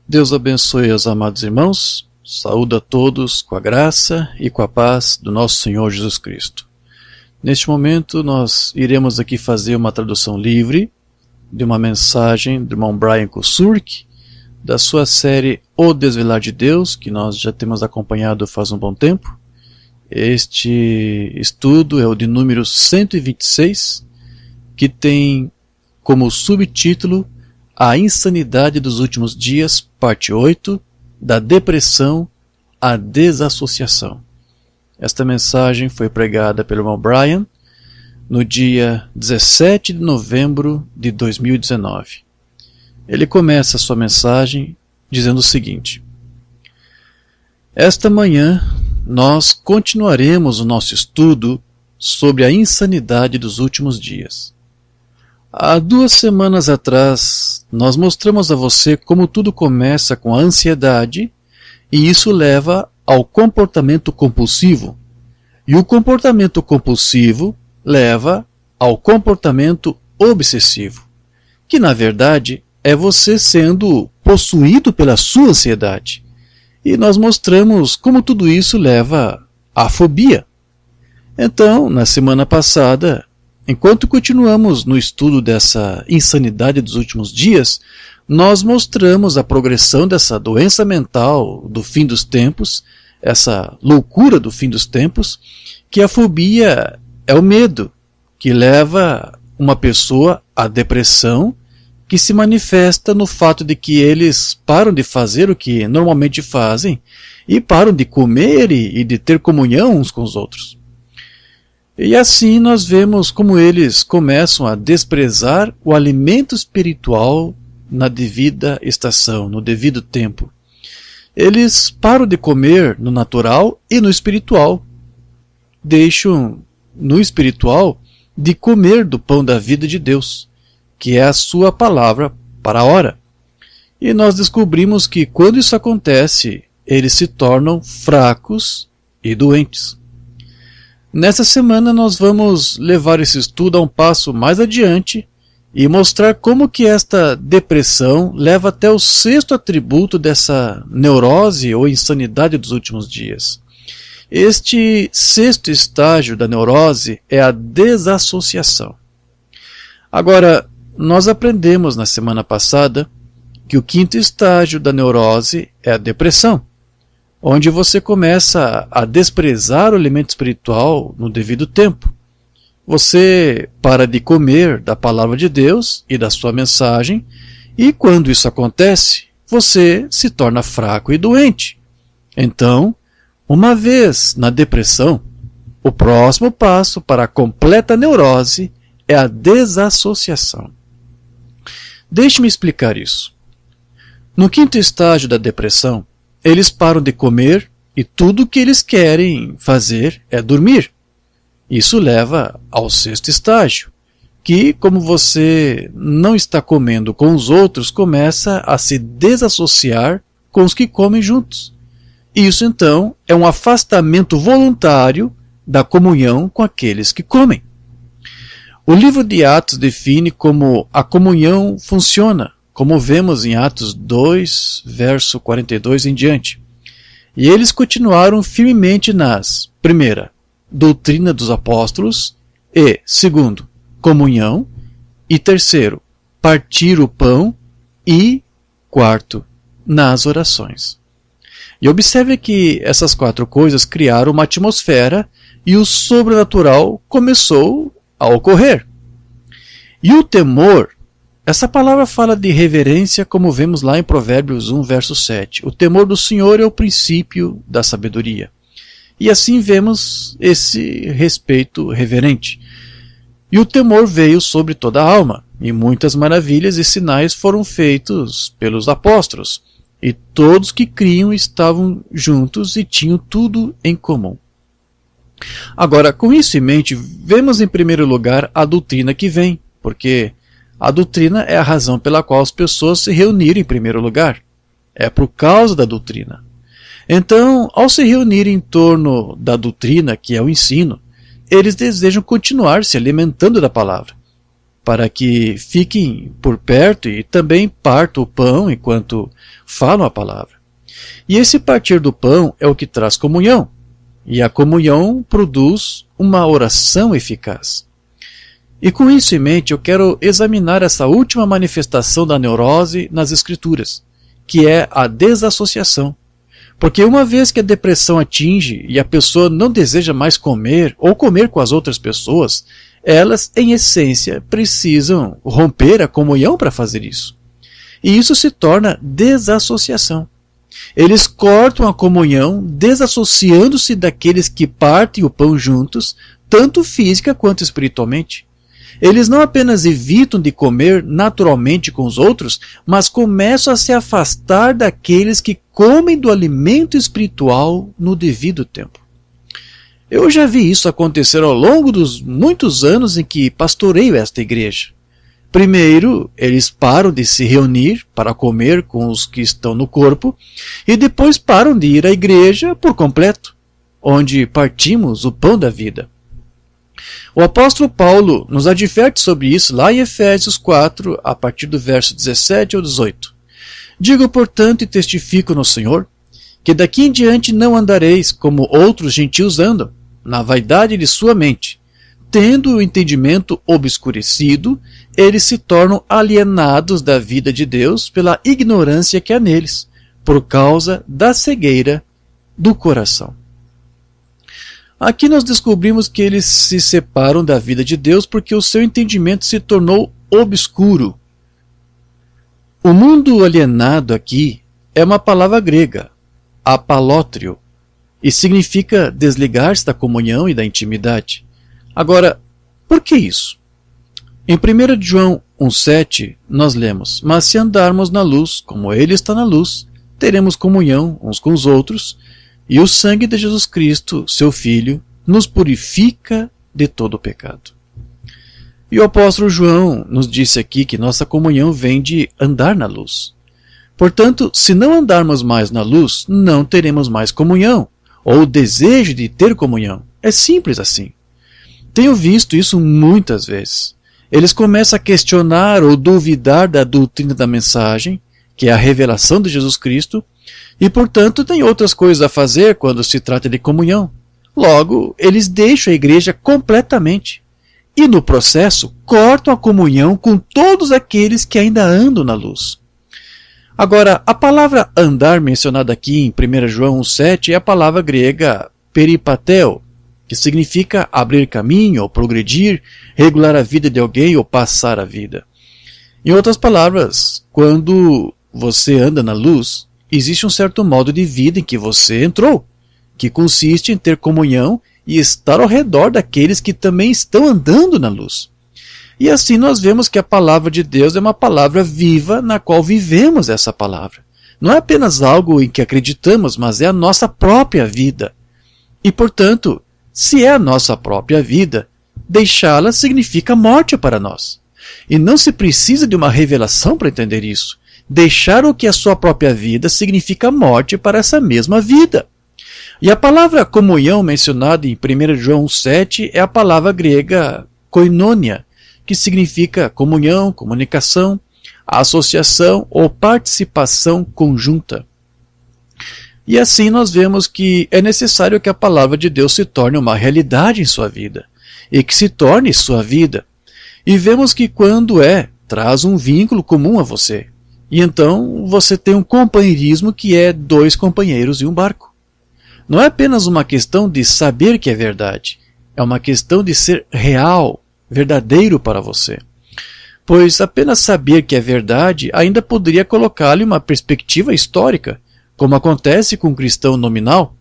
Deus abençoe os amados irmãos, saúde a todos com a graça e com a paz do nosso Senhor Jesus Cristo. Neste momento nós iremos aqui fazer uma tradução livre de uma mensagem do irmão Brian Kusurk, da sua série O Desvelar de Deus, que nós já temos acompanhado faz um bom tempo. Este estudo é o de número 126, que tem como subtítulo A Insanidade dos Últimos Dias, parte 8, da depressão à desassociação. Esta mensagem foi pregada pelo irmão Brian no dia 17 de novembro de 2019. Ele começa a sua mensagem dizendo o seguinte: Esta manhã nós continuaremos o nosso estudo sobre a insanidade dos últimos dias. Há 2 semanas atrás, nós mostramos a você como tudo começa com a ansiedade e isso leva ao comportamento compulsivo. E o comportamento compulsivo leva ao comportamento obsessivo, que na verdade é você sendo possuído pela sua ansiedade. E nós mostramos como tudo isso leva à fobia. Então, na semana passada, enquanto continuamos no estudo dessa insanidade dos últimos dias, nós mostramos a progressão dessa doença mental do fim dos tempos, essa loucura do fim dos tempos, que a fobia é o medo que leva uma pessoa à depressão, que se manifesta no fato de que eles param de fazer o que normalmente fazem e param de comer e de ter comunhão uns com os outros. E assim nós vemos como eles começam a desprezar o alimento espiritual na devida estação, no devido tempo. Eles param de comer no natural e no espiritual. Deixam no espiritual de comer do pão da vida de Deus, que é a sua palavra para a hora. E nós descobrimos que quando isso acontece, eles se tornam fracos e doentes. Nessa semana nós vamos levar esse estudo a um passo mais adiante e mostrar como que esta depressão leva até o 6º atributo dessa neurose ou insanidade dos últimos dias. Este 6º estágio da neurose é a desassociação. Agora, nós aprendemos na semana passada que o 5º estágio da neurose é a depressão, onde você começa a desprezar o alimento espiritual no devido tempo. Você para de comer da palavra de Deus e da sua mensagem, e quando isso acontece, você se torna fraco e doente. Então, uma vez na depressão, o próximo passo para a completa neurose é a desassociação. Deixe-me explicar isso. No 5º estágio da depressão, eles param de comer e tudo o que eles querem fazer é dormir. Isso leva ao sexto estágio, que, como você não está comendo com os outros, começa a se desassociar com os que comem juntos. Isso, então, é um afastamento voluntário da comunhão com aqueles que comem. O livro de Atos define como a comunhão funciona, como vemos em Atos 2, verso 42 em diante. E eles continuaram firmemente nas, primeira, doutrina dos apóstolos, e, segundo, comunhão, e terceiro, partir o pão, e, quarto, nas orações. E observe que essas quatro coisas criaram uma atmosfera e o sobrenatural começou a ocorrer. E o temor, essa palavra fala de reverência, como vemos lá em Provérbios 1, verso 7. O temor do Senhor é o princípio da sabedoria. E assim vemos esse respeito reverente. E o temor veio sobre toda a alma, e muitas maravilhas e sinais foram feitos pelos apóstolos, e todos que criam estavam juntos e tinham tudo em comum. Agora, com isso em mente, vemos em primeiro lugar a doutrina que vem, porque a doutrina é a razão pela qual as pessoas se reuniram em primeiro lugar. É por causa da doutrina. Então, ao se reunirem em torno da doutrina, que é o ensino, eles desejam continuar se alimentando da palavra, para que fiquem por perto e também partam o pão enquanto falam a palavra. E esse partir do pão é o que traz comunhão, e a comunhão produz uma oração eficaz. E com isso em mente, eu quero examinar essa última manifestação da neurose nas Escrituras, que é a desassociação. Porque uma vez que a depressão atinge e a pessoa não deseja mais comer ou comer com as outras pessoas, elas, em essência, precisam romper a comunhão para fazer isso. E isso se torna desassociação. Eles cortam a comunhão, desassociando-se daqueles que partem o pão juntos, tanto física quanto espiritualmente. Eles não apenas evitam de comer naturalmente com os outros, mas começam a se afastar daqueles que comem do alimento espiritual no devido tempo. Eu já vi isso acontecer ao longo dos muitos anos em que pastoreio esta igreja. Primeiro, eles param de se reunir para comer com os que estão no corpo, e depois param de ir à igreja por completo, onde partimos o pão da vida. O apóstolo Paulo nos adverte sobre isso lá em Efésios 4, a partir do verso 17 ao 18. Digo, portanto, e testifico no Senhor, que daqui em diante não andareis como outros gentios andam, na vaidade de sua mente. Tendo o entendimento obscurecido, eles se tornam alienados da vida de Deus pela ignorância que há neles, por causa da cegueira do coração. Aqui nós descobrimos que eles se separam da vida de Deus porque o seu entendimento se tornou obscuro. O mundo alienado aqui é uma palavra grega, apalótrio, e significa desligar-se da comunhão e da intimidade. Agora, por que isso? Em 1 João 1,7 nós lemos: mas se andarmos na luz, como Ele está na luz, teremos comunhão uns com os outros, e o sangue de Jesus Cristo, seu Filho, nos purifica de todo o pecado. E o apóstolo João nos disse aqui que nossa comunhão vem de andar na luz. Portanto, se não andarmos mais na luz, não teremos mais comunhão, ou o desejo de ter comunhão. É simples assim. Tenho visto isso muitas vezes. Eles começam a questionar ou duvidar da doutrina da mensagem, que é a revelação de Jesus Cristo, e, portanto, têm outras coisas a fazer quando se trata de comunhão. Logo, eles deixam a igreja completamente. E, no processo, cortam a comunhão com todos aqueles que ainda andam na luz. Agora, a palavra andar mencionada aqui em 1 João 1,7 é a palavra grega peripateo, que significa abrir caminho ou progredir, regular a vida de alguém ou passar a vida. Em outras palavras, quando você anda na luz, existe um certo modo de vida em que você entrou, que consiste em ter comunhão e estar ao redor daqueles que também estão andando na luz. E assim nós vemos que a palavra de Deus é uma palavra viva na qual vivemos essa palavra. Não é apenas algo em que acreditamos, mas é a nossa própria vida. E, portanto, Se é a nossa própria vida, deixá-la significa morte para nós. E não se precisa de uma revelação para entender isso. Deixar o que é a sua própria vida significa morte para essa mesma vida. E a palavra comunhão mencionada em 1 João 7 é a palavra grega koinonia, que significa comunhão, comunicação, associação ou participação conjunta. E assim nós vemos que é necessário que a palavra de Deus se torne uma realidade em sua vida, e que se torne sua vida. E vemos que quando traz um vínculo comum a você. E então você tem um companheirismo que é dois companheiros em um barco. Não é apenas uma questão de saber que é verdade, é uma questão de ser real, verdadeiro para você. Pois apenas saber que é verdade ainda poderia colocá-lo em uma perspectiva histórica, como acontece com o cristão nominal,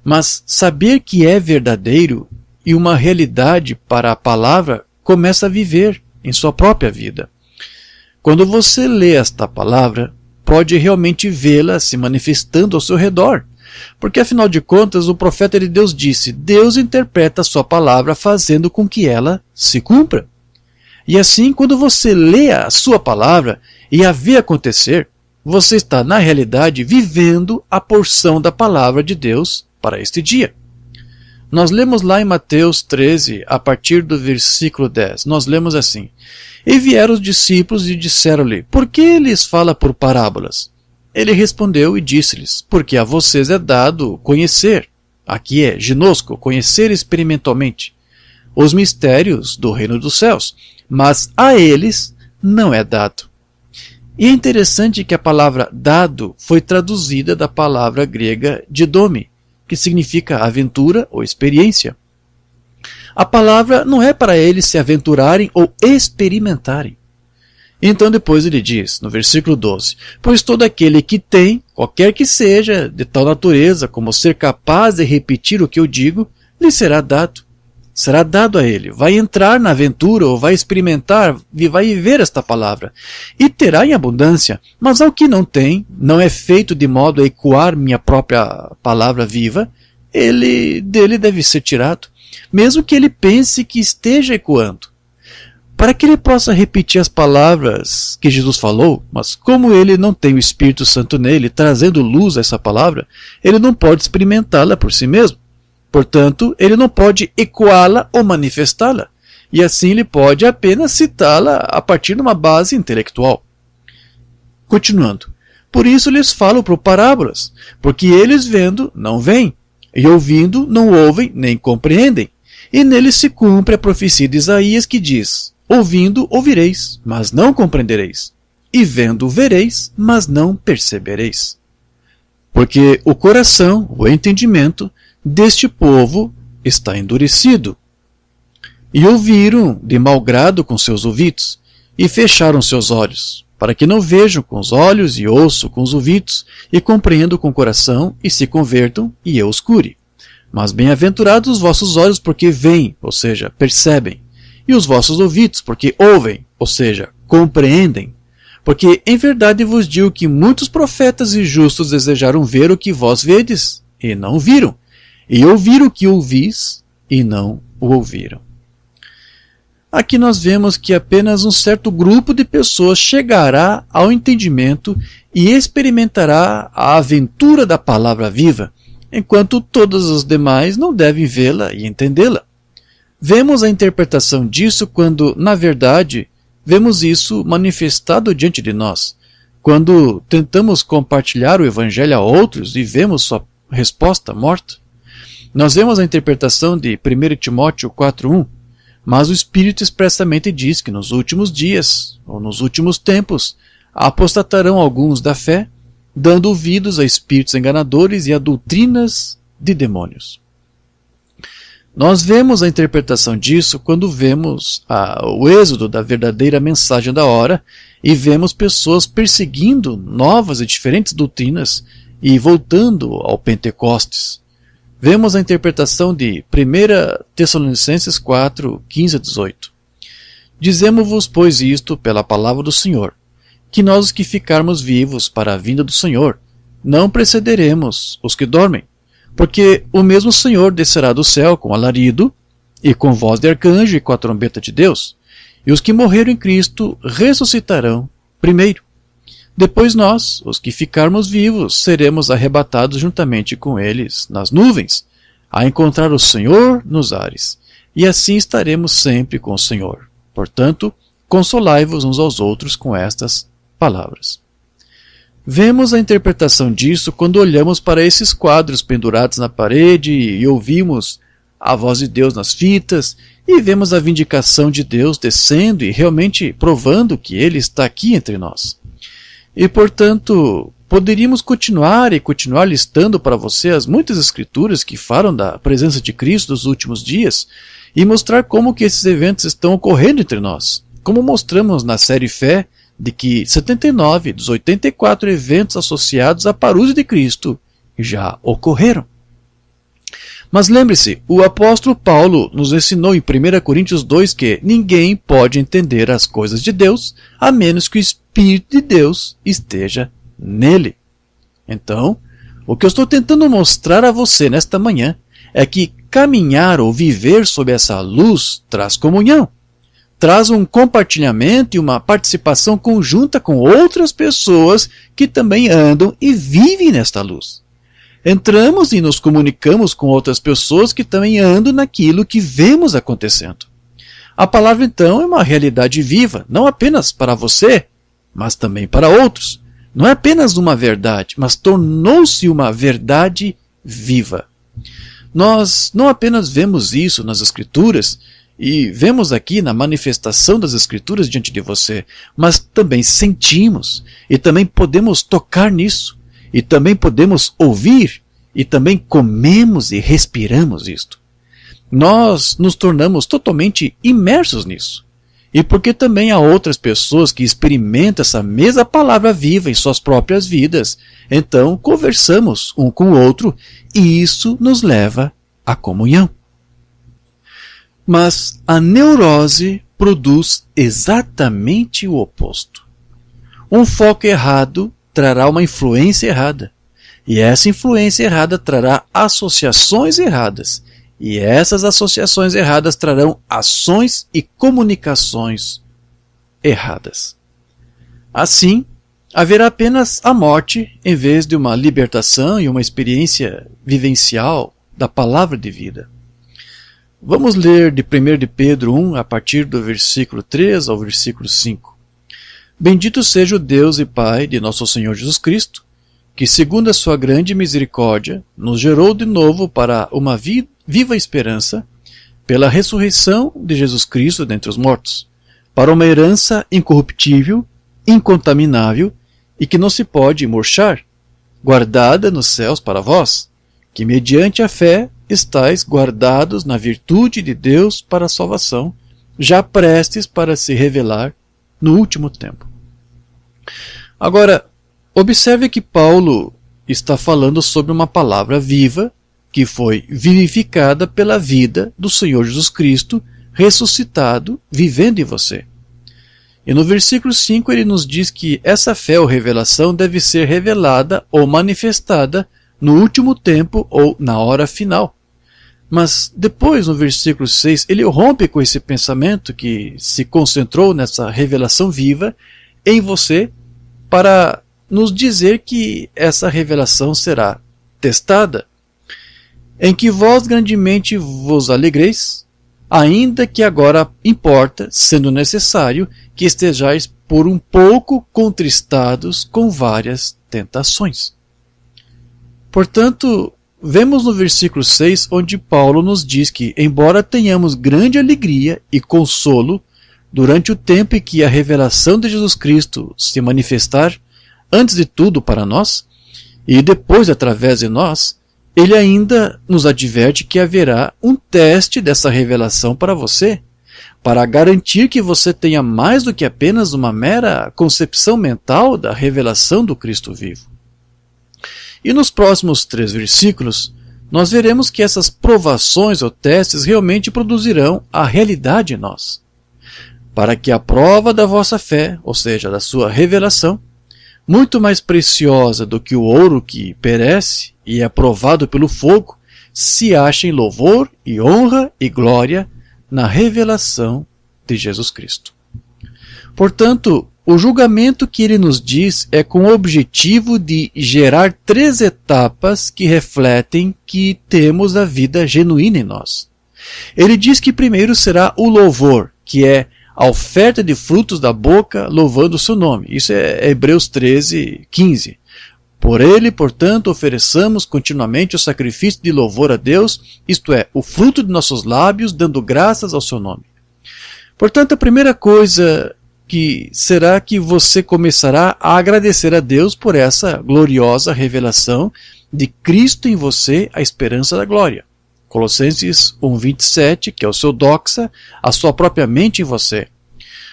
mas saber que é verdadeiro e uma realidade para a palavra começa a viver em sua própria vida. Quando você lê esta palavra, pode realmente vê-la se manifestando ao seu redor, porque afinal de contas o profeta de Deus disse: Deus interpreta a sua palavra fazendo com que ela se cumpra. E assim, quando você lê a sua palavra e a vê acontecer, você está na realidade vivendo a porção da palavra de Deus para este dia. Nós lemos lá em Mateus 13, a partir do versículo 10, nós lemos assim: E vieram os discípulos e disseram-lhe: Por que lhes fala por parábolas? Ele respondeu e disse-lhes: Porque a vocês é dado conhecer, aqui é ginosco, conhecer experimentalmente, os mistérios do reino dos céus, mas a eles não é dado. E é interessante que a palavra dado foi traduzida da palavra grega didome, que significa aventura ou experiência. A palavra não é para eles se aventurarem ou experimentarem. Então depois ele diz, no versículo 12, Pois todo aquele que tem, qualquer que seja, de tal natureza como ser capaz de repetir o que eu digo, lhe será dado. Será dado a ele, vai entrar na aventura ou vai experimentar, vai viver esta palavra, e terá em abundância, mas ao que não tem, não é feito de modo a ecoar minha própria palavra viva, dele deve ser tirado, mesmo que ele pense que esteja ecoando. Para que ele possa repetir as palavras que Jesus falou, mas como ele não tem o Espírito Santo nele, trazendo luz a essa palavra, ele não pode experimentá-la por si mesmo. Portanto, ele não pode ecoá-la ou manifestá-la, e assim ele pode apenas citá-la a partir de uma base intelectual. Continuando, por isso lhes falo por parábolas, porque eles vendo não veem, e ouvindo não ouvem nem compreendem, e neles se cumpre a profecia de Isaías que diz: Ouvindo ouvireis, mas não compreendereis, e vendo vereis, mas não percebereis. Porque o coração, o entendimento, deste povo está endurecido. E ouviram de mau grado com seus ouvidos, e fecharam seus olhos, para que não vejam com os olhos e ouçam com os ouvidos, e compreendam com o coração, e se convertam, e eu os cure. Mas bem-aventurados os vossos olhos, porque veem, ou seja, percebem, e os vossos ouvidos, porque ouvem, ou seja, compreendem. Porque em verdade vos digo que muitos profetas e justos desejaram ver o que vós vedes, e não viram, e ouvir o que ouvis, e não o ouviram. Aqui nós vemos que apenas um certo grupo de pessoas chegará ao entendimento e experimentará a aventura da palavra viva, enquanto todos os demais não devem vê-la e entendê-la. Vemos a interpretação disso quando, na verdade, vemos isso manifestado diante de nós. Quando tentamos compartilhar o Evangelho a outros e vemos sua resposta morta. Nós vemos a interpretação de 1 Timóteo 4:1, mas o Espírito expressamente diz que nos últimos dias, ou nos últimos tempos, apostatarão alguns da fé, dando ouvidos a espíritos enganadores e a doutrinas de demônios. Nós vemos a interpretação disso quando vemos o êxodo da verdadeira mensagem da hora e vemos pessoas perseguindo novas e diferentes doutrinas e voltando ao Pentecostes. Vemos a interpretação de 1 Tessalonicenses 4, 15 a 18. Dizemos-vos, pois, isto pela palavra do Senhor, que nós os que ficarmos vivos para a vinda do Senhor, não precederemos os que dormem, Porque o mesmo Senhor descerá do céu com alarido, e com voz de arcanjo e com a trombeta de Deus, e os que morreram em Cristo ressuscitarão primeiro. Depois nós, os que ficarmos vivos, seremos arrebatados juntamente com eles nas nuvens, a encontrar o Senhor nos ares, e assim estaremos sempre com o Senhor. Portanto, consolai-vos uns aos outros com estas palavras. Vemos a interpretação disso quando olhamos para esses quadros pendurados na parede e ouvimos a voz de Deus nas fitas e vemos a vindicação de Deus descendo e realmente provando que Ele está aqui entre nós. E, portanto, poderíamos continuar listando para você as muitas escrituras que falam da presença de Cristo nos últimos dias e mostrar como que esses eventos estão ocorrendo entre nós. Como mostramos na série Fé, de que 79 dos 84 eventos associados à parúzia de Cristo já ocorreram. Mas lembre-se, o apóstolo Paulo nos ensinou em 1 Coríntios 2 que ninguém pode entender as coisas de Deus a menos que o Espírito de Deus esteja nele. Então, o que eu estou tentando mostrar a você nesta manhã é que caminhar ou viver sob essa luz traz comunhão, traz um compartilhamento e uma participação conjunta com outras pessoas que também andam e vivem nesta luz. Entramos e nos comunicamos com outras pessoas que também andam naquilo que vemos acontecendo. A palavra, então, é uma realidade viva, não apenas para você, mas também para outros. Não é apenas uma verdade, mas tornou-se uma verdade viva. Nós não apenas vemos isso nas Escrituras, e vemos aqui na manifestação das Escrituras diante de você, mas também sentimos, e também podemos tocar nisso. E também podemos ouvir, e também comemos e respiramos isto. Nós nos tornamos totalmente imersos nisso. E porque também há outras pessoas que experimentam essa mesma palavra viva em suas próprias vidas, então conversamos um com o outro, e isso nos leva à comunhão. Mas a neurose produz exatamente o oposto. Um foco errado trará uma influência errada. E essa influência errada trará associações erradas. E essas associações erradas trarão ações e comunicações erradas. Assim, haverá apenas a morte em vez de uma libertação e uma experiência vivencial da palavra de vida. Vamos ler de 1 de Pedro 1, a partir do versículo 3 ao versículo 5. Bendito seja o Deus e Pai de nosso Senhor Jesus Cristo, que segundo a sua grande misericórdia, nos gerou de novo para uma viva esperança, pela ressurreição de Jesus Cristo dentre os mortos, para uma herança incorruptível, incontaminável e que não se pode murchar, guardada nos céus para vós, que mediante a fé estáis guardados na virtude de Deus para a salvação, já prestes para se revelar no último tempo. Agora, observe que Paulo está falando sobre uma palavra viva que foi vivificada pela vida do Senhor Jesus Cristo, ressuscitado, vivendo em você. E no versículo 5 ele nos diz que essa fé ou revelação deve ser revelada ou manifestada no último tempo ou na hora final. Mas depois, no versículo 6, ele rompe com esse pensamento que se concentrou nessa revelação viva em você para nos dizer que essa revelação será testada, em que vós grandemente vos alegreis, ainda que agora importa, sendo necessário, que estejais por um pouco contristados com várias tentações. Portanto, vemos no versículo 6, onde Paulo nos diz que, embora tenhamos grande alegria e consolo durante o tempo em que a revelação de Jesus Cristo se manifestar, antes de tudo para nós, e depois através de nós, ele ainda nos adverte que haverá um teste dessa revelação para você, para garantir que você tenha mais do que apenas uma mera concepção mental da revelação do Cristo vivo. E nos próximos 3 versículos, nós veremos que essas provações ou testes realmente produzirão a realidade em nós, para que a prova da vossa fé, ou seja, da sua revelação, muito mais preciosa do que o ouro que perece e é provado pelo fogo, se achem louvor e honra e glória na revelação de Jesus Cristo. Portanto, o julgamento que ele nos diz é com o objetivo de gerar 3 etapas que refletem que temos a vida genuína em nós. Ele diz que primeiro será o louvor, que é a oferta de frutos da boca louvando o seu nome. Isso é Hebreus 13, 15. Por ele, portanto, ofereçamos continuamente o sacrifício de louvor a Deus, isto é, o fruto de nossos lábios, dando graças ao seu nome. Portanto, a primeira coisa que será que você começará a agradecer a Deus por essa gloriosa revelação de Cristo em você, a esperança da glória. Colossenses 1:27, que é o seu doxa, a sua própria mente em você.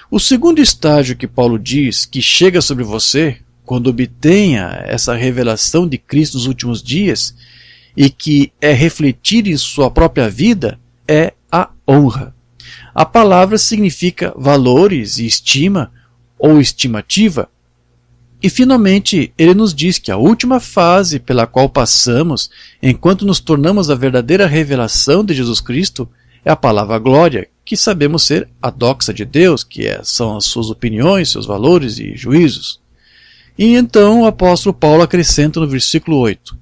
O segundo estágio que Paulo diz que chega sobre você, quando obtenha essa revelação de Cristo nos últimos dias, e que é refletir em sua própria vida, é a honra. A palavra significa valores e estima ou estimativa. E finalmente, ele nos diz que a última fase pela qual passamos, enquanto nos tornamos a verdadeira revelação de Jesus Cristo, é a palavra glória, que sabemos ser a doxa de Deus, que são as suas opiniões, seus valores e juízos. E então o apóstolo Paulo acrescenta no versículo 8,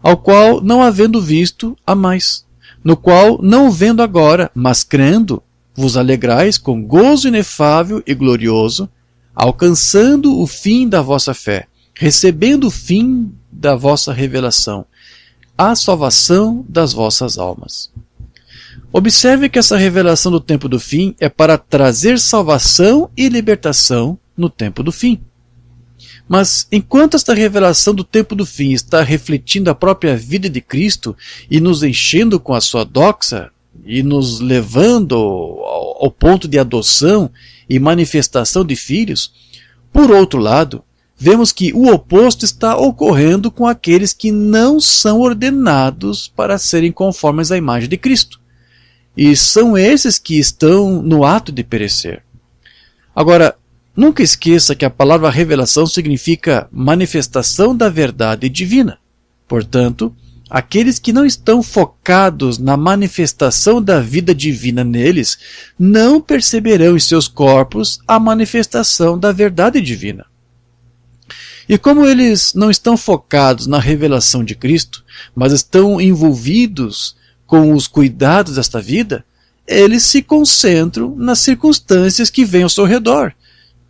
ao qual, não havendo visto, amais, no qual, não vendo agora, mas crendo, vos alegrais com gozo inefável e glorioso, alcançando o fim da vossa fé, recebendo o fim da vossa revelação, a salvação das vossas almas. Observe que essa revelação do tempo do fim é para trazer salvação e libertação no tempo do fim. Mas enquanto esta revelação do tempo do fim está refletindo a própria vida de Cristo e nos enchendo com a sua doxa, e nos levando ao ponto de adoção e manifestação de filhos, por outro lado, vemos que o oposto está ocorrendo com aqueles que não são ordenados para serem conformes à imagem de Cristo. E são esses que estão no ato de perecer. Agora, nunca esqueça que a palavra revelação significa manifestação da verdade divina. Portanto, aqueles que não estão focados na manifestação da vida divina neles, não perceberão em seus corpos a manifestação da verdade divina. E como eles não estão focados na revelação de Cristo, mas estão envolvidos com os cuidados desta vida, eles se concentram nas circunstâncias que vêm ao seu redor,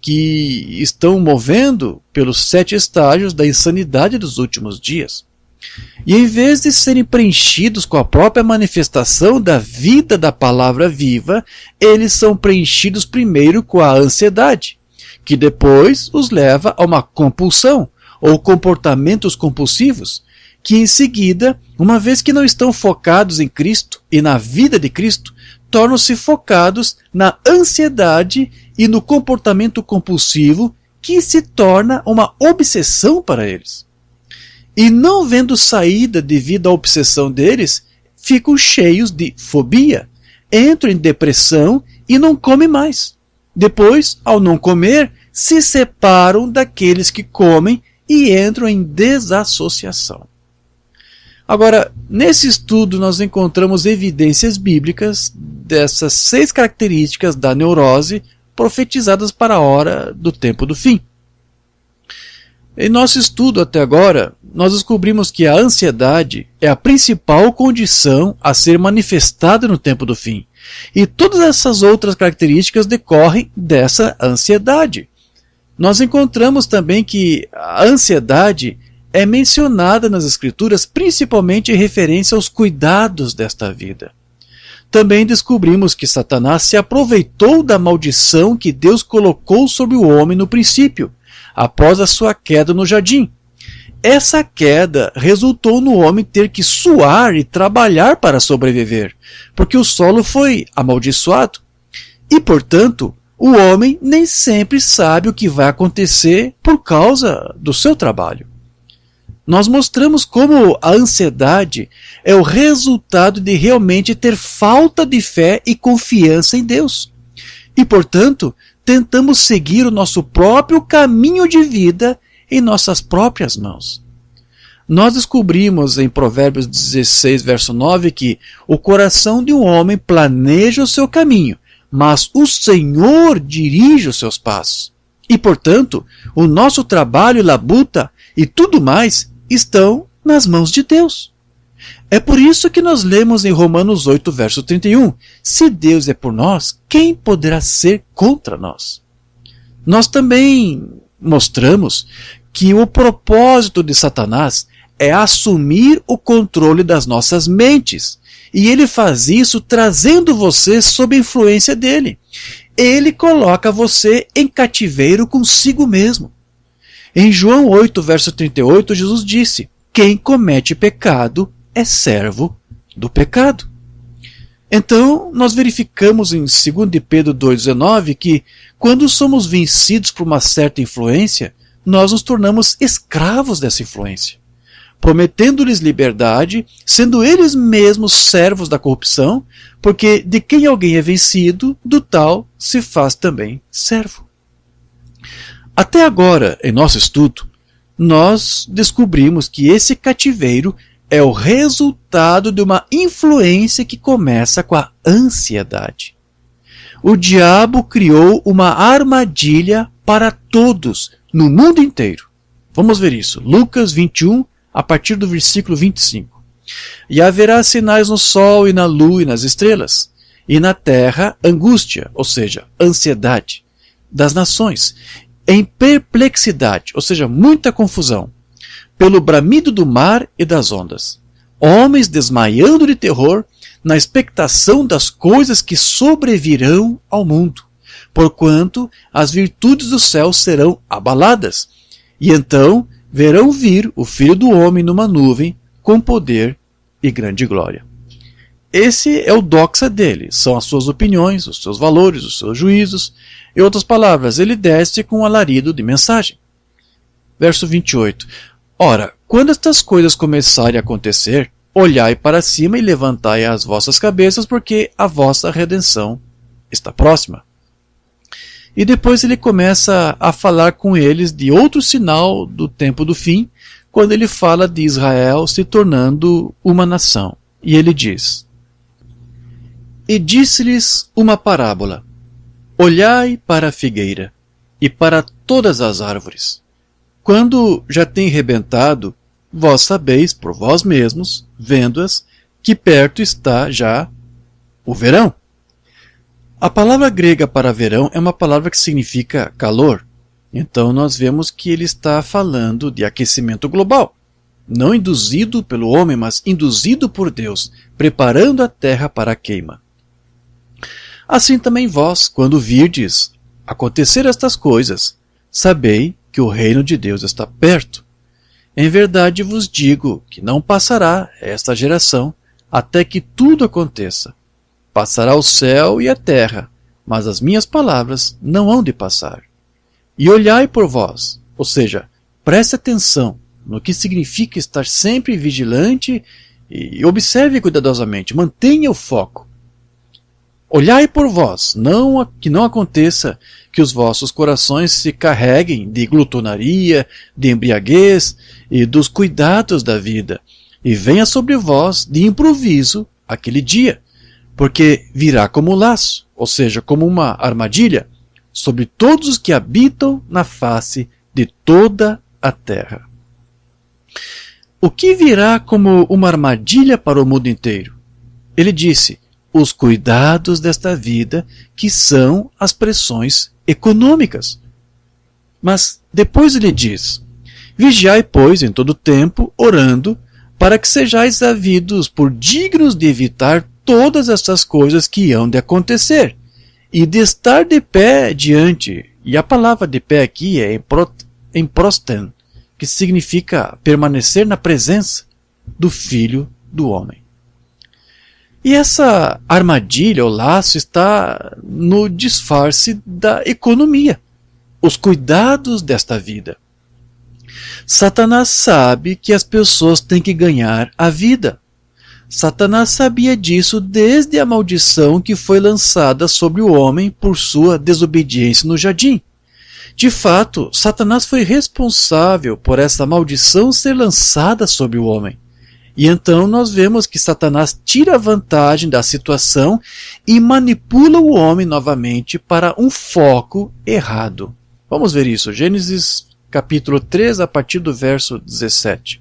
que estão movendo pelos 7 estágios da insanidade dos últimos dias. E em vez de serem preenchidos com a própria manifestação da vida da palavra viva, eles são preenchidos primeiro com a ansiedade, que depois os leva a uma compulsão ou comportamentos compulsivos, que em seguida, uma vez que não estão focados em Cristo e na vida de Cristo, tornam-se focados na ansiedade e no comportamento compulsivo, que se torna uma obsessão para eles. E não vendo saída devido à obsessão deles, ficam cheios de fobia, entram em depressão e não comem mais. Depois, ao não comer, se separam daqueles que comem e entram em desassociação. Agora, nesse estudo nós encontramos evidências bíblicas dessas 6 características da neurose profetizadas para a hora do tempo do fim. Em nosso estudo até agora, nós descobrimos que a ansiedade é a principal condição a ser manifestada no tempo do fim. E todas essas outras características decorrem dessa ansiedade. Nós encontramos também que a ansiedade é mencionada nas Escrituras principalmente em referência aos cuidados desta vida. Também descobrimos que Satanás se aproveitou da maldição que Deus colocou sobre o homem no princípio, após a sua queda no jardim. Essa queda resultou no homem ter que suar e trabalhar para sobreviver, porque o solo foi amaldiçoado. E, portanto, o homem nem sempre sabe o que vai acontecer por causa do seu trabalho. Nós mostramos como a ansiedade é o resultado de realmente ter falta de fé e confiança em Deus. E, portanto, tentamos seguir o nosso próprio caminho de vida em nossas próprias mãos. Nós descobrimos em Provérbios 16, verso 9, que o coração de um homem planeja o seu caminho, mas o Senhor dirige os seus passos. E, portanto, o nosso trabalho e labuta e tudo mais estão nas mãos de Deus. É por isso que nós lemos em Romanos 8, verso 31, se Deus é por nós, quem poderá ser contra nós? Nós também mostramos que o propósito de Satanás é assumir o controle das nossas mentes. E ele faz isso trazendo você sob a influência dele. Ele coloca você em cativeiro consigo mesmo. Em João 8, verso 38, Jesus disse, quem comete pecado é servo do pecado. Então, nós verificamos em 2 Pedro 2,19 que, quando somos vencidos por uma certa influência, nós nos tornamos escravos dessa influência, prometendo-lhes liberdade, sendo eles mesmos servos da corrupção, porque de quem alguém é vencido, do tal se faz também servo. Até agora, em nosso estudo, nós descobrimos que esse cativeiro é o resultado de uma influência que começa com a ansiedade. O diabo criou uma armadilha para todos, no mundo inteiro. Vamos ver isso. Lucas 21, a partir do versículo 25. E haverá sinais no sol e na lua e nas estrelas, e na terra angústia, ou seja, ansiedade, das nações, em perplexidade, ou seja, muita confusão, pelo bramido do mar e das ondas. Homens desmaiando de terror na expectação das coisas que sobrevirão ao mundo, porquanto as virtudes do céu serão abaladas. E então verão vir o Filho do Homem numa nuvem com poder e grande glória. Esse é o doxa dele, são as suas opiniões, os seus valores, os seus juízos. Em outras palavras, ele desce com um alarido de mensagem. Verso 28. Ora, quando estas coisas começarem a acontecer, olhai para cima e levantai as vossas cabeças, porque a vossa redenção está próxima. E depois ele começa a falar com eles de outro sinal do tempo do fim, quando ele fala de Israel se tornando uma nação. E ele diz, e disse-lhes uma parábola, olhai para a figueira e para todas as árvores. Quando já tem rebentado, vós sabeis por vós mesmos, vendo-as, que perto está já o verão. A palavra grega para verão é uma palavra que significa calor. Então nós vemos que ele está falando de aquecimento global, não induzido pelo homem, mas induzido por Deus, preparando a terra para a queima. Assim também vós, quando virdes acontecer estas coisas, sabei que o reino de Deus está perto. Em verdade vos digo que não passará esta geração até que tudo aconteça. Passará o céu e a terra, mas as minhas palavras não hão de passar. E olhai por vós, ou seja, preste atenção no que significa estar sempre vigilante e observe cuidadosamente, mantenha o foco. Olhai por vós, que não aconteça que os vossos corações se carreguem de glutonaria, de embriaguez e dos cuidados da vida, e venha sobre vós de improviso aquele dia, porque virá como laço, ou seja, como uma armadilha, sobre todos os que habitam na face de toda a terra. O que virá como uma armadilha para o mundo inteiro? Ele disse, os cuidados desta vida, que são as pressões econômicas. Mas depois ele diz, vigiai, pois, em todo tempo, orando, para que sejais havidos por dignos de evitar todas estas coisas que hão de acontecer, e de estar de pé diante, e a palavra de pé aqui é emprosten, que significa permanecer na presença do Filho do Homem. E essa armadilha, ou laço, está no disfarce da economia, os cuidados desta vida. Satanás sabe que as pessoas têm que ganhar a vida. Satanás sabia disso desde a maldição que foi lançada sobre o homem por sua desobediência no jardim. De fato, Satanás foi responsável por essa maldição ser lançada sobre o homem. E então nós vemos que Satanás tira vantagem da situação e manipula o homem novamente para um foco errado. Vamos ver isso. Gênesis capítulo 3, a partir do verso 17.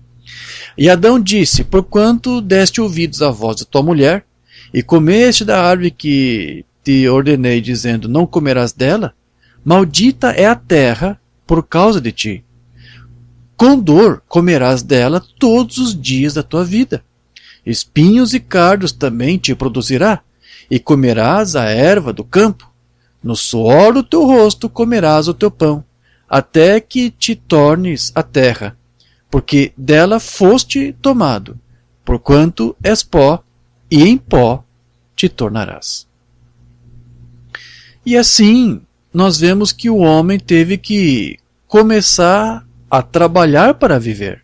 E Adão disse: porquanto deste ouvidos à voz de tua mulher, e comeste da árvore que te ordenei, dizendo, não comerás dela, maldita é a terra por causa de ti. Com dor comerás dela todos os dias da tua vida. Espinhos e cardos também te produzirá, e comerás a erva do campo. No suor do teu rosto comerás o teu pão, até que te tornes a terra, porque dela foste tomado, porquanto és pó, e em pó te tornarás. E assim, nós vemos que o homem teve que começar a trabalhar para viver.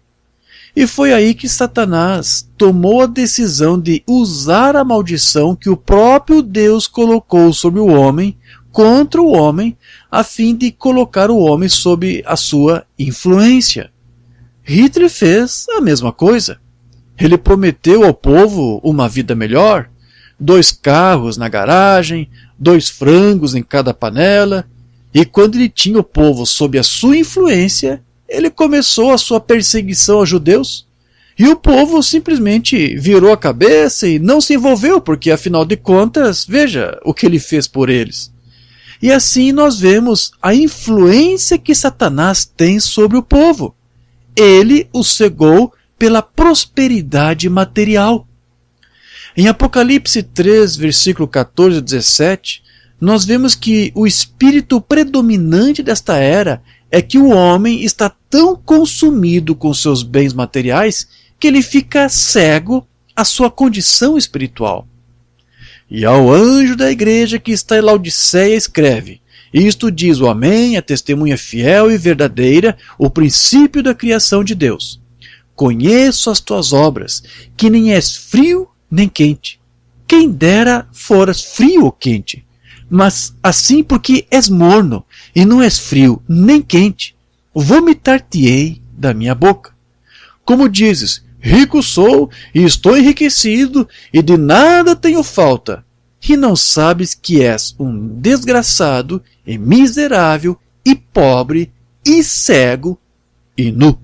E foi aí que Satanás tomou a decisão de usar a maldição que o próprio Deus colocou sobre o homem, contra o homem, a fim de colocar o homem sob a sua influência. Hitler fez a mesma coisa. Ele prometeu ao povo uma vida melhor, 2 carros na garagem, 2 frangos em cada panela, e quando ele tinha o povo sob a sua influência, ele começou a sua perseguição aos judeus, e o povo simplesmente virou a cabeça e não se envolveu, porque afinal de contas, veja o que ele fez por eles. E assim nós vemos a influência que Satanás tem sobre o povo. Ele o cegou pela prosperidade material. Em Apocalipse 3, versículo 14 e 17, nós vemos que o espírito predominante desta era é que o homem está tão consumido com seus bens materiais que ele fica cego à sua condição espiritual. E ao anjo da igreja que está em Laodiceia escreve: isto diz o Amém, a testemunha fiel e verdadeira, o princípio da criação de Deus. Conheço as tuas obras, que nem és frio nem quente. Quem dera foras frio ou quente. Mas assim porque és morno, e não és frio nem quente, vomitar-te-ei da minha boca. Como dizes, rico sou, e estou enriquecido, e de nada tenho falta, e não sabes que és um desgraçado, e miserável, e pobre, e cego, e nu.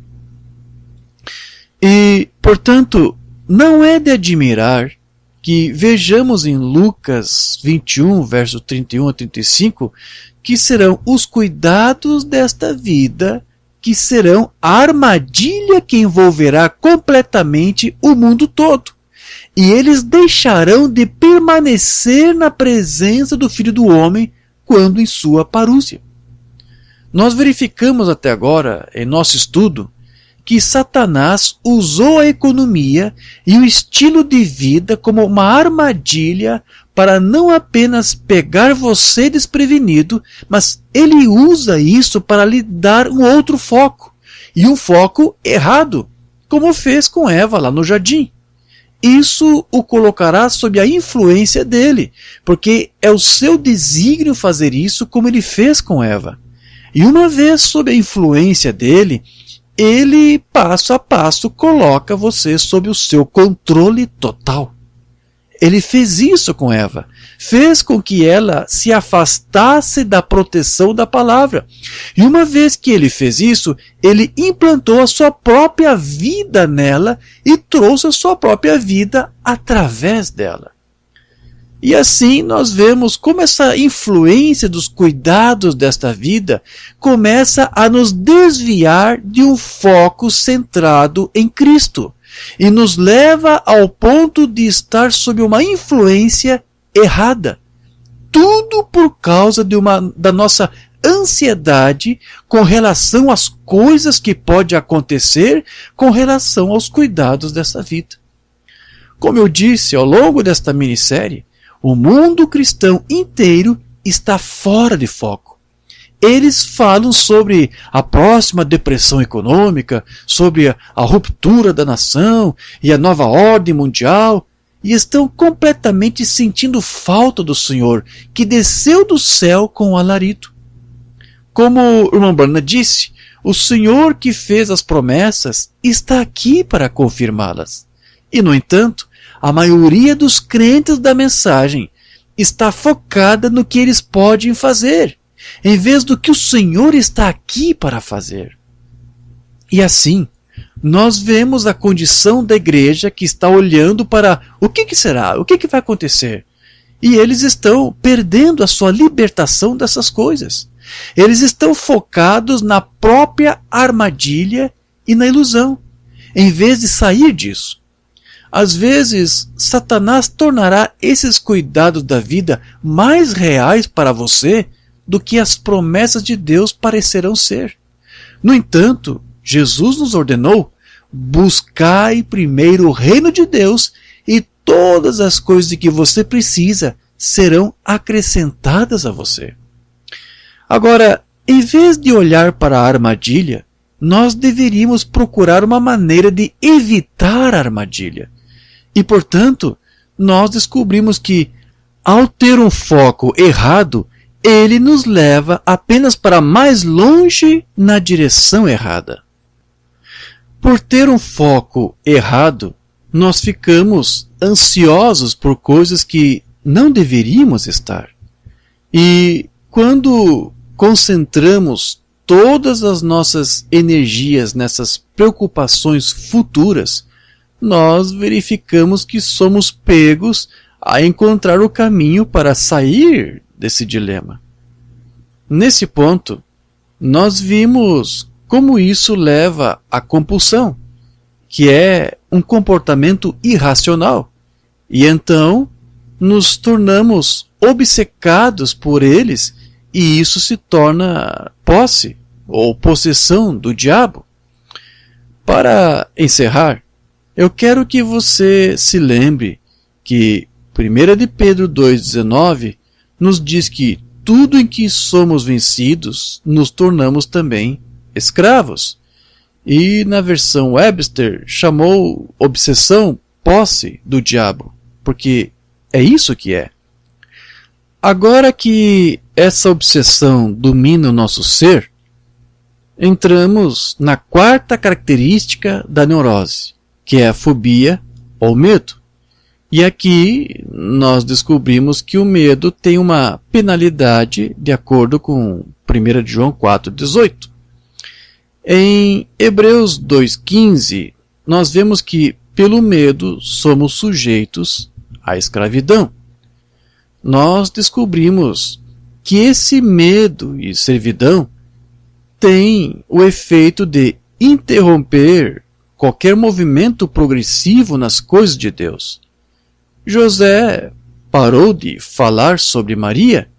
E, portanto, não é de admirar que vejamos em Lucas 21, verso 31 a 35, que serão os cuidados desta vida, que serão a armadilha que envolverá completamente o mundo todo. E eles deixarão de permanecer na presença do Filho do Homem quando em sua parúzia. Nós verificamos até agora, em nosso estudo, que Satanás usou a economia e o estilo de vida como uma armadilha para não apenas pegar você desprevenido, mas ele usa isso para lhe dar um outro foco, e um foco errado, como fez com Eva lá no jardim. Isso o colocará sob a influência dele, porque é o seu desígnio fazer isso como ele fez com Eva. E uma vez sob a influência dele, ele, passo a passo, coloca você sob o seu controle total. Ele fez isso com Eva. Fez com que ela se afastasse da proteção da palavra. E uma vez que ele fez isso, ele implantou a sua própria vida nela e trouxe a sua própria vida através dela. E assim nós vemos como essa influência dos cuidados desta vida começa a nos desviar de um foco centrado em Cristo e nos leva ao ponto de estar sob uma influência errada. Tudo por causa da nossa ansiedade com relação às coisas que podem acontecer com relação aos cuidados dessa vida. Como eu disse ao longo desta minissérie, o mundo cristão inteiro está fora de foco. Eles falam sobre a próxima depressão econômica, sobre a ruptura da nação e a nova ordem mundial, e estão completamente sentindo falta do Senhor, que desceu do céu com um alarido. como o irmão Branham disse, o Senhor que fez as promessas está aqui para confirmá-las. E, no entanto, a maioria dos crentes da mensagem está focada no que eles podem fazer, em vez do que o Senhor está aqui para fazer. E assim, nós vemos a condição da igreja que está olhando para o que será, o que vai acontecer. E eles estão perdendo a sua libertação dessas coisas. Eles estão focados na própria armadilha e na ilusão, em vez de sair disso. Às vezes, Satanás tornará esses cuidados da vida mais reais para você do que as promessas de Deus parecerão ser. No entanto, Jesus nos ordenou: buscai primeiro o reino de Deus e todas as coisas de que você precisa serão acrescentadas a você. Agora, em vez de olhar para a armadilha, nós deveríamos procurar uma maneira de evitar a armadilha. E, portanto, nós descobrimos que, ao ter um foco errado, ele nos leva apenas para mais longe na direção errada. Por ter um foco errado, nós ficamos ansiosos por coisas que não deveríamos estar. E quando concentramos todas as nossas energias nessas preocupações futuras, nós verificamos que somos pegos a encontrar o caminho para sair desse dilema. Nesse ponto, nós vimos como isso leva à compulsão, que é um comportamento irracional, e então nos tornamos obcecados por eles, e isso se torna posse ou possessão do diabo. Para encerrar, eu quero que você se lembre que 1 de Pedro 2,19 nos diz que tudo em que somos vencidos, nos tornamos também escravos. E na versão Webster chamou obsessão posse do diabo, porque é isso que é. Agora que essa obsessão domina o nosso ser, entramos na quarta característica da neurose, que é a fobia ou medo. E aqui nós descobrimos que o medo tem uma penalidade de acordo com 1 João 4,18. Em Hebreus 2,15, nós vemos que pelo medo somos sujeitos à escravidão. Nós descobrimos que esse medo e servidão tem o efeito de interromper qualquer movimento progressivo nas coisas de Deus. José parou de falar sobre Maria.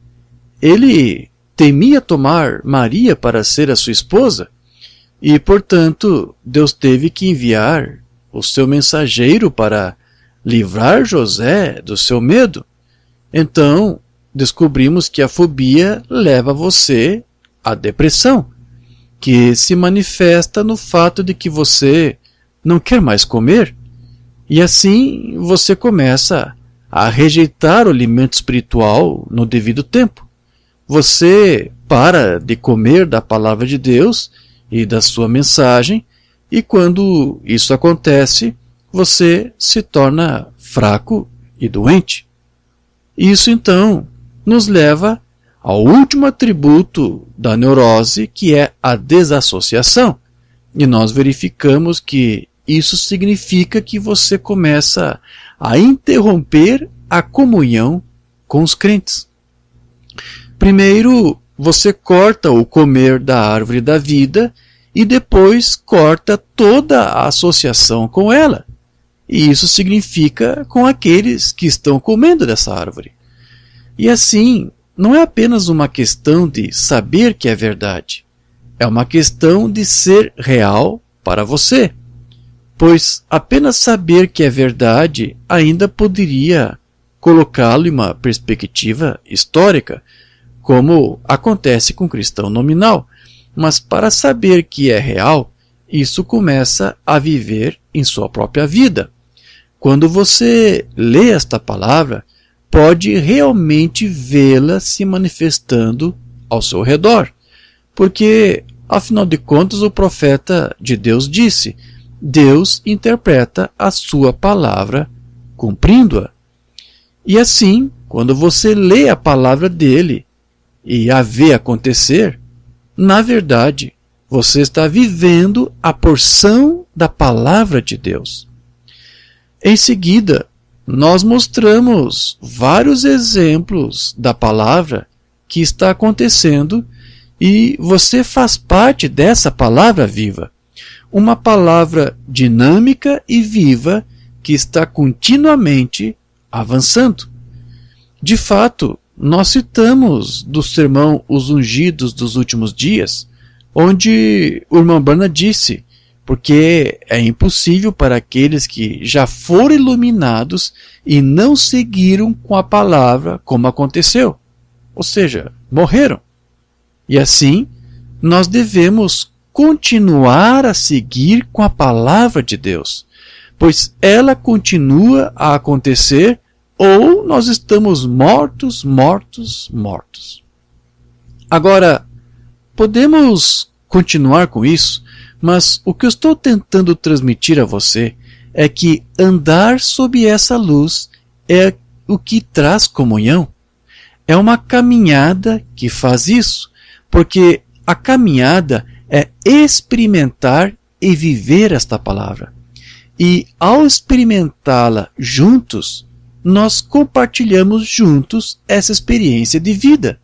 Ele temia tomar Maria para ser a sua esposa e, portanto, Deus teve que enviar o seu mensageiro para livrar José do seu medo. Então, descobrimos que a fobia leva você à depressão, que se manifesta no fato de que você não quer mais comer, e assim você começa a rejeitar o alimento espiritual no devido tempo. Você para de comer da palavra de Deus e da sua mensagem, e quando isso acontece, você se torna fraco e doente. Isso então nos leva ao último atributo da neurose, que é a desassociação. E nós verificamos que isso significa que você começa a interromper a comunhão com os crentes. Primeiro, você corta o comer da árvore da vida e depois corta toda a associação com ela. E isso significa com aqueles que estão comendo dessa árvore. E assim, não é apenas uma questão de saber que é verdade. É uma questão de ser real para você. Pois apenas saber que é verdade ainda poderia colocá-lo em uma perspectiva histórica, como acontece com o cristão nominal. Mas para saber que é real, isso começa a viver em sua própria vida. Quando você lê esta palavra, pode realmente vê-la se manifestando ao seu redor. porque, afinal de contas, o profeta de Deus disse: Deus interpreta a sua palavra cumprindo-a. E assim, quando você lê a palavra dele e a vê acontecer, na verdade, você está vivendo a porção da palavra de Deus. Em seguida, nós mostramos vários exemplos da palavra que está acontecendo e você faz parte dessa palavra viva. Uma palavra dinâmica e viva que está continuamente avançando. De fato, nós citamos do sermão Os Ungidos dos Últimos Dias, onde o irmão Branham disse: porque é impossível para aqueles que já foram iluminados e não seguiram com a palavra como aconteceu. Ou seja, morreram. E assim, nós devemos continuar a seguir com a palavra de Deus, pois ela continua a acontecer ou nós estamos mortos. Agora, podemos continuar com isso, mas o que eu estou tentando transmitir a você é que andar sob essa luz é o que traz comunhão. É uma caminhada que faz isso, porque a caminhada é experimentar e viver esta palavra. E ao experimentá-la juntos, nós compartilhamos juntos essa experiência de vida.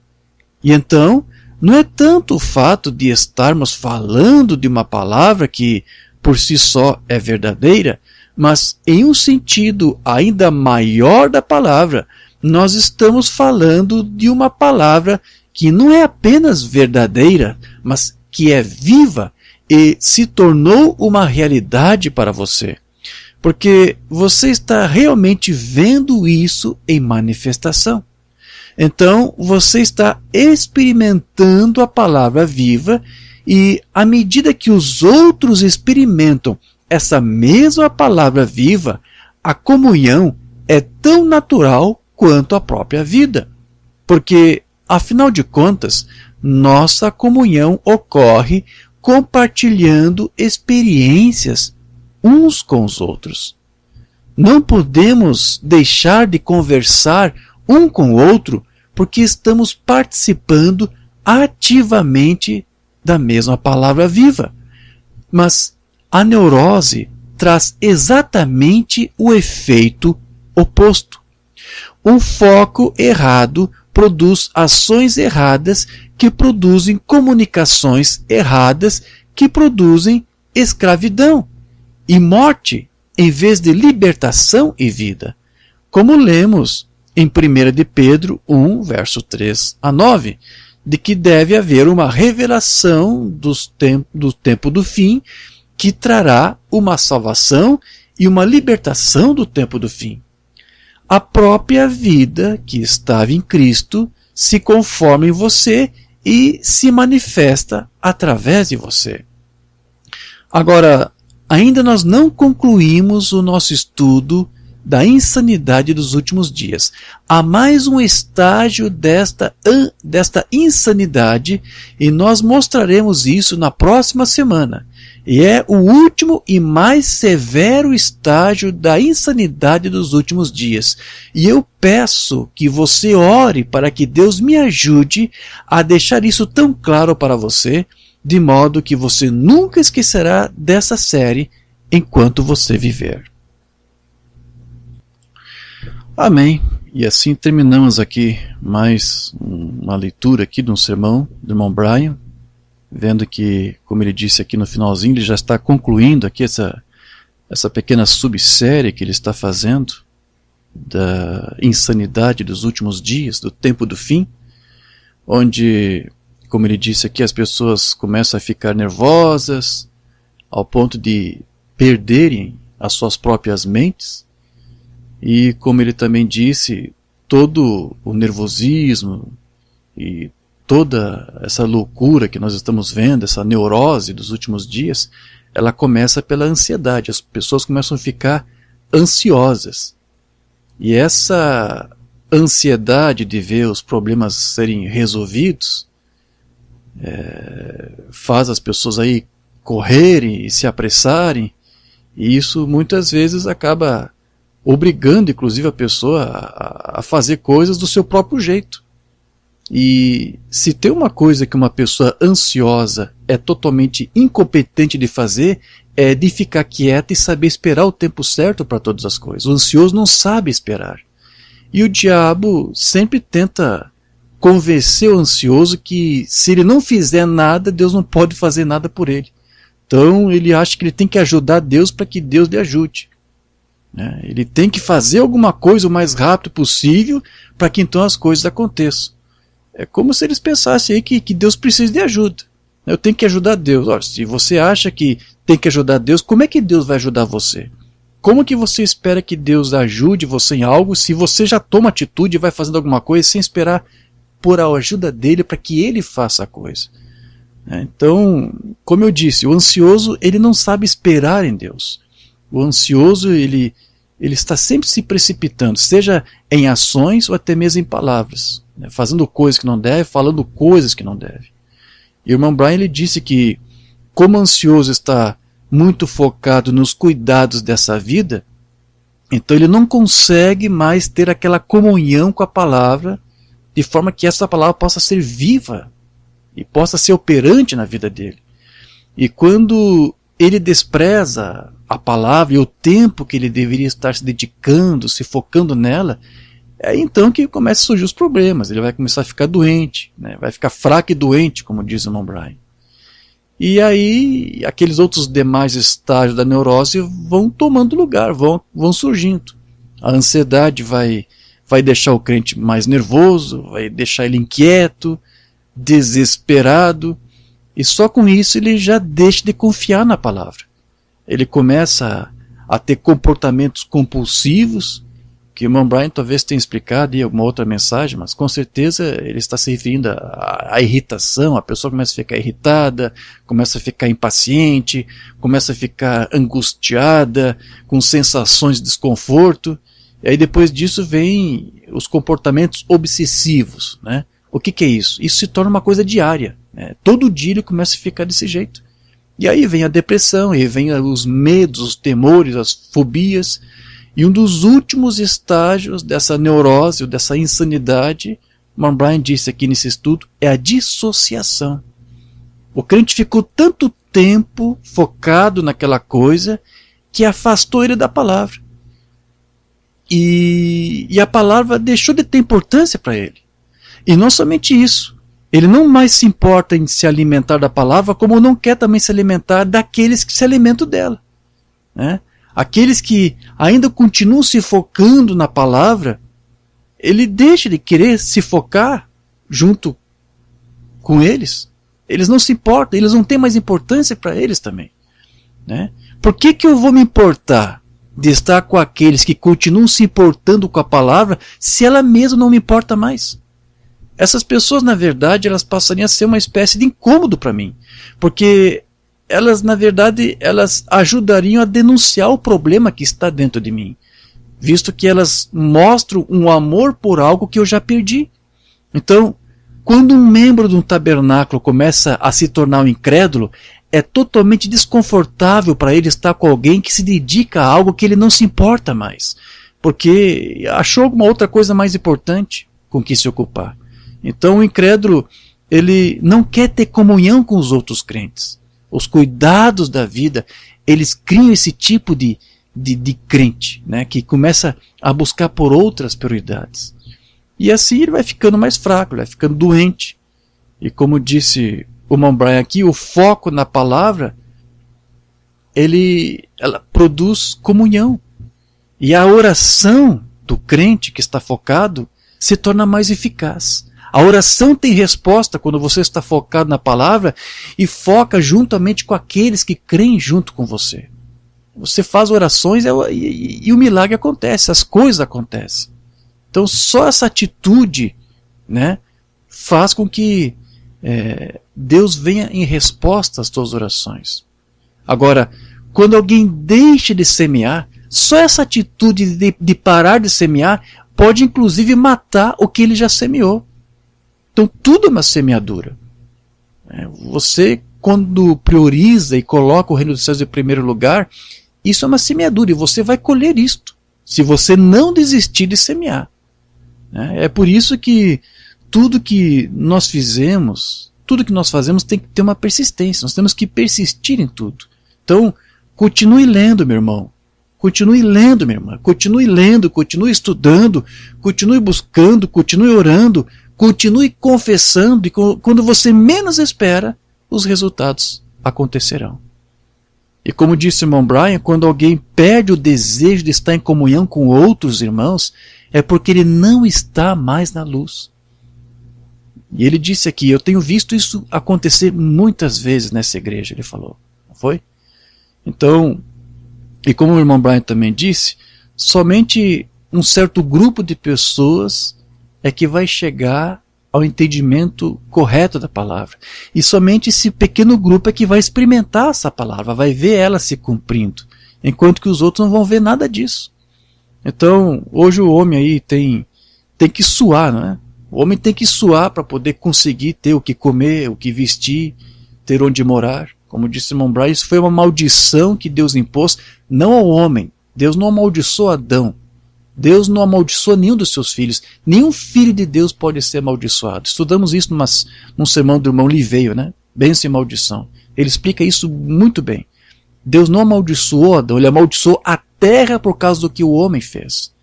E então, não é tanto o fato de estarmos falando de uma palavra que, por si só, é verdadeira, mas em um sentido ainda maior da palavra, nós estamos falando de uma palavra que não é apenas verdadeira, mas que é viva e se tornou uma realidade para você. Porque você está realmente vendo isso em manifestação. Então, você está experimentando a palavra viva e, à medida que os outros experimentam essa mesma palavra viva, a comunhão é tão natural quanto a própria vida. Porque, afinal de contas, nossa comunhão ocorre compartilhando experiências uns com os outros. Não podemos deixar de conversar um com o outro, porque estamos participando ativamente da mesma palavra viva. Mas a neurose traz exatamente o efeito oposto. Um foco errado produz ações erradas que produzem comunicações erradas que produzem escravidão e morte em vez de libertação e vida. Como lemos em 1 de Pedro 1, verso 3 a 9, de que deve haver uma revelação do tempo do fim que trará uma salvação e uma libertação do tempo do fim. A própria vida que estava em Cristo se conforma em você e se manifesta através de você. Agora, ainda nós não concluímos o nosso estudo da insanidade dos últimos dias. Há mais um estágio desta insanidade e nós mostraremos isso na próxima semana. E é o último e mais severo estágio da insanidade dos últimos dias. E eu peço que você ore para que Deus me ajude a deixar isso tão claro para você, de modo que você nunca esquecerá dessa série enquanto você viver. Amém. E assim terminamos aqui mais uma leitura aqui de um sermão do irmão Brian, vendo que, como ele disse aqui no finalzinho, ele já está concluindo aqui essa pequena subsérie que ele está fazendo da insanidade dos últimos dias, do tempo do fim, onde, como ele disse aqui, as pessoas começam a ficar nervosas ao ponto de perderem as suas próprias mentes. E como ele também disse, todo o nervosismo e toda essa loucura que nós estamos vendo, essa neurose dos últimos dias, ela começa pela ansiedade. As pessoas começam a ficar ansiosas. E essa ansiedade de ver os problemas serem resolvidos faz as pessoas aí correrem e se apressarem, e isso muitas vezes acaba obrigando inclusive a pessoa a fazer coisas do seu próprio jeito. E se tem uma coisa que uma pessoa ansiosa é totalmente incompetente de fazer, é de ficar quieta e saber esperar o tempo certo para todas as coisas. O ansioso não sabe esperar. E o diabo sempre tenta convencer o ansioso que se ele não fizer nada, Deus não pode fazer nada por ele. Então ele acha que ele tem que ajudar Deus para que Deus lhe ajude. Ele tem que fazer alguma coisa o mais rápido possível para que então as coisas aconteçam. É como se eles pensassem aí que Deus precisa de ajuda. Eu tenho que ajudar Deus. Olha, se você acha que tem que ajudar Deus, como é que Deus vai ajudar você? Como que você espera que Deus ajude você em algo se você já toma atitude e vai fazendo alguma coisa sem esperar por a ajuda dele para que ele faça a coisa? Então, como eu disse, o ansioso ele não sabe esperar em Deus. O ansioso ele está sempre se precipitando, seja em ações ou até mesmo em palavras, fazendo coisas que não deve, falando coisas que não deve. E o irmão Brian ele disse que, como o ansioso está muito focado nos cuidados dessa vida, então ele não consegue mais ter aquela comunhão com a palavra, de forma que essa palavra possa ser viva e possa ser operante na vida dele. E quando ele despreza a palavra e o tempo que ele deveria estar se dedicando, se focando nela, é então que começam a surgir os problemas. Ele vai começar a ficar doente, vai ficar fraco e doente, como diz o irmão Brian. E aí aqueles outros demais estágios da neurose vão tomando lugar, vão surgindo. A ansiedade vai deixar o crente mais nervoso, vai deixar ele inquieto, desesperado, e só com isso ele já deixa de confiar na palavra. Ele começa a ter comportamentos compulsivos, que o irmão Brian talvez tenha explicado em alguma outra mensagem, mas com certeza ele está se referindo à irritação. A pessoa começa a ficar irritada, começa a ficar impaciente, começa a ficar angustiada, com sensações de desconforto, e aí depois disso vem os comportamentos obsessivos. O que é isso? Isso se torna uma coisa diária. Todo dia ele começa a ficar desse jeito. E aí vem a depressão, e vem os medos, os temores, as fobias. E um dos últimos estágios dessa neurose, ou dessa insanidade, Mark Brian disse aqui nesse estudo, é a dissociação. O crente ficou tanto tempo focado naquela coisa que afastou ele da palavra. E a palavra deixou de ter importância para ele. E não somente isso. Ele não mais se importa em se alimentar da palavra, como não quer também se alimentar daqueles que se alimentam dela. Aqueles que ainda continuam se focando na palavra, ele deixa de querer se focar junto com eles. Eles não se importam, eles não têm mais importância para eles também. Por que eu vou me importar de estar com aqueles que continuam se importando com a palavra, se ela mesma não me importa mais? Essas pessoas, na verdade, elas passariam a ser uma espécie de incômodo para mim, porque elas, na verdade, elas ajudariam a denunciar o problema que está dentro de mim, visto que elas mostram um amor por algo que eu já perdi. Então, quando um membro de um tabernáculo começa a se tornar um incrédulo, é totalmente desconfortável para ele estar com alguém que se dedica a algo que ele não se importa mais, porque achou alguma outra coisa mais importante com que se ocupar. Então o incrédulo, ele não quer ter comunhão com os outros crentes. Os cuidados da vida, eles criam esse tipo de crente, que começa a buscar por outras prioridades. E assim ele vai ficando mais fraco, ele vai ficando doente. E como disse o irmão Brian aqui, o foco na palavra, ela produz comunhão. E a oração do crente que está focado se torna mais eficaz. A oração tem resposta quando você está focado na palavra e foca juntamente com aqueles que creem junto com você. Você faz orações e o milagre acontece, as coisas acontecem. Então só essa atitude faz com que Deus venha em resposta às tuas orações. Agora, quando alguém deixa de semear, só essa atitude de parar de semear pode inclusive matar o que ele já semeou. Então tudo é uma semeadura. Você, quando prioriza e coloca o reino dos céus em primeiro lugar, isso é uma semeadura, e você vai colher isto, se você não desistir de semear. É por isso que tudo que nós fizemos, tudo que nós fazemos tem que ter uma persistência, nós temos que persistir em tudo. Então, continue lendo, meu irmão, continue lendo, minha irmã, continue lendo, continue estudando, continue buscando, continue orando, continue confessando, e quando você menos espera, os resultados acontecerão. E como disse o irmão Brian, quando alguém perde o desejo de estar em comunhão com outros irmãos, é porque ele não está mais na luz. E ele disse aqui, eu tenho visto isso acontecer muitas vezes nessa igreja, ele falou, não foi? Então, e como o irmão Brian também disse, somente um certo grupo de pessoas é que vai chegar ao entendimento correto da palavra. E somente esse pequeno grupo é que vai experimentar essa palavra, vai ver ela se cumprindo, enquanto que os outros não vão ver nada disso. Então, hoje o homem aí tem que suar, não é? O homem tem que suar para poder conseguir ter o que comer, o que vestir, ter onde morar. Como disse o irmão Brian, isso foi uma maldição que Deus impôs, não ao homem. Deus não amaldiçoou Adão. Deus não amaldiçoou nenhum dos seus filhos. Nenhum filho de Deus pode ser amaldiçoado. Estudamos isso num sermão do irmão Liveio, né? Bênção e maldição. Ele explica isso muito bem. Deus não amaldiçoou Adão, ele amaldiçoou a terra por causa do que o homem fez.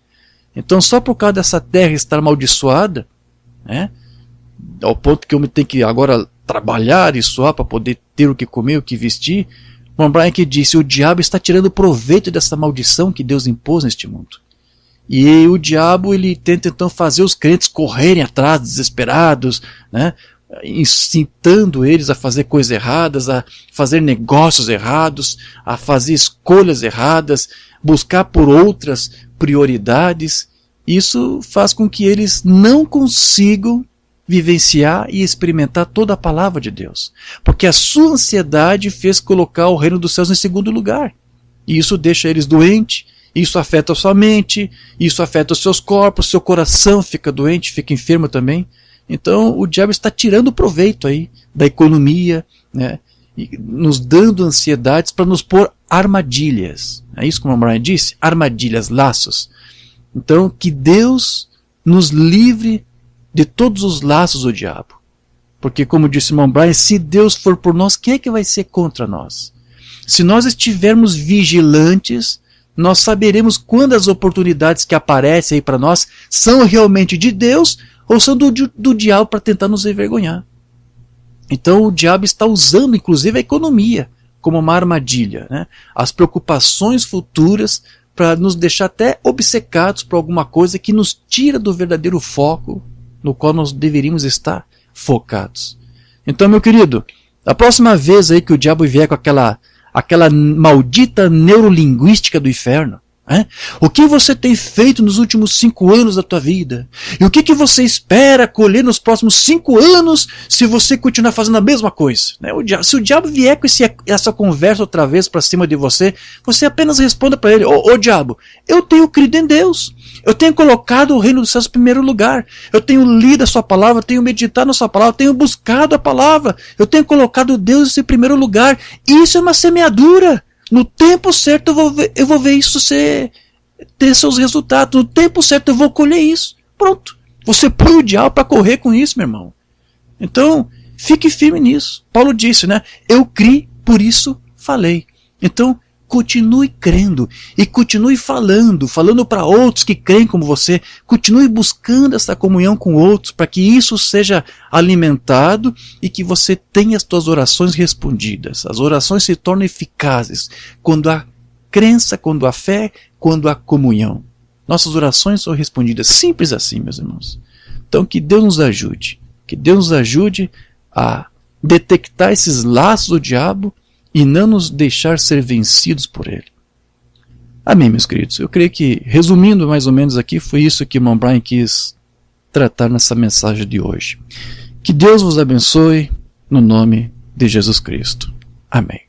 Então, só por causa dessa terra estar amaldiçoada, né? Ao ponto que o homem tem que agora trabalhar e suar para poder ter o que comer, o que vestir. O irmão Brian que disse, o diabo está tirando proveito dessa maldição que Deus impôs neste mundo. E o diabo, ele tenta então fazer os crentes correrem atrás, desesperados, né? Incitando eles a fazer coisas erradas, a fazer negócios errados, a fazer escolhas erradas, buscar por outras prioridades. Isso faz com que eles não consigam vivenciar e experimentar toda a palavra de Deus. Porque a sua ansiedade fez colocar o reino dos céus em segundo lugar. E isso deixa eles doentes. Isso afeta a sua mente, isso afeta os seus corpos, seu coração fica doente, fica enfermo também. Então o diabo está tirando proveito aí da economia, né, e nos dando ansiedades para nos pôr armadilhas. É isso como a Brian disse? Armadilhas, laços. Então que Deus nos livre de todos os laços do diabo. Porque como disse o irmão Brian, se Deus for por nós, quem é que vai ser contra nós? Se nós estivermos vigilantes, nós saberemos quando as oportunidades que aparecem aí para nós são realmente de Deus ou são do diabo para tentar nos envergonhar. Então o diabo está usando inclusive a economia como uma armadilha, né? As preocupações futuras para nos deixar até obcecados por alguma coisa que nos tira do verdadeiro foco no qual nós deveríamos estar focados. Então, meu querido, a próxima vez aí que o diabo vier com aquela maldita neurolinguística do inferno. O que você tem feito nos últimos 5 anos da tua vida? E o que você espera colher nos próximos 5 anos se você continuar fazendo a mesma coisa? Se o diabo vier com essa conversa outra vez para cima de você, você apenas responda para ele, ô diabo, eu tenho crido em Deus. Eu tenho colocado o reino dos céus em primeiro lugar. Eu tenho lido a sua palavra, eu tenho meditado na sua palavra, eu tenho buscado a palavra. Eu tenho colocado Deus em primeiro lugar. Isso é uma semeadura. No tempo certo eu vou ver isso ter seus resultados. No tempo certo eu vou colher isso. Pronto. Você põe o diabo para correr com isso, meu irmão. Então, fique firme nisso. Paulo disse, né? Eu criei, por isso falei. Então, continue crendo e continue falando para outros que creem como você. Continue buscando essa comunhão com outros para que isso seja alimentado e que você tenha as suas orações respondidas. As orações se tornam eficazes quando há crença, quando há fé, quando há comunhão. Nossas orações são respondidas. Simples assim, meus irmãos. Então que Deus nos ajude. Que Deus nos ajude a detectar esses laços do diabo e não nos deixar ser vencidos por ele. Amém, meus queridos. Eu creio que, resumindo mais ou menos aqui, foi isso que o irmão Brian quis tratar nessa mensagem de hoje. Que Deus vos abençoe, no nome de Jesus Cristo. Amém.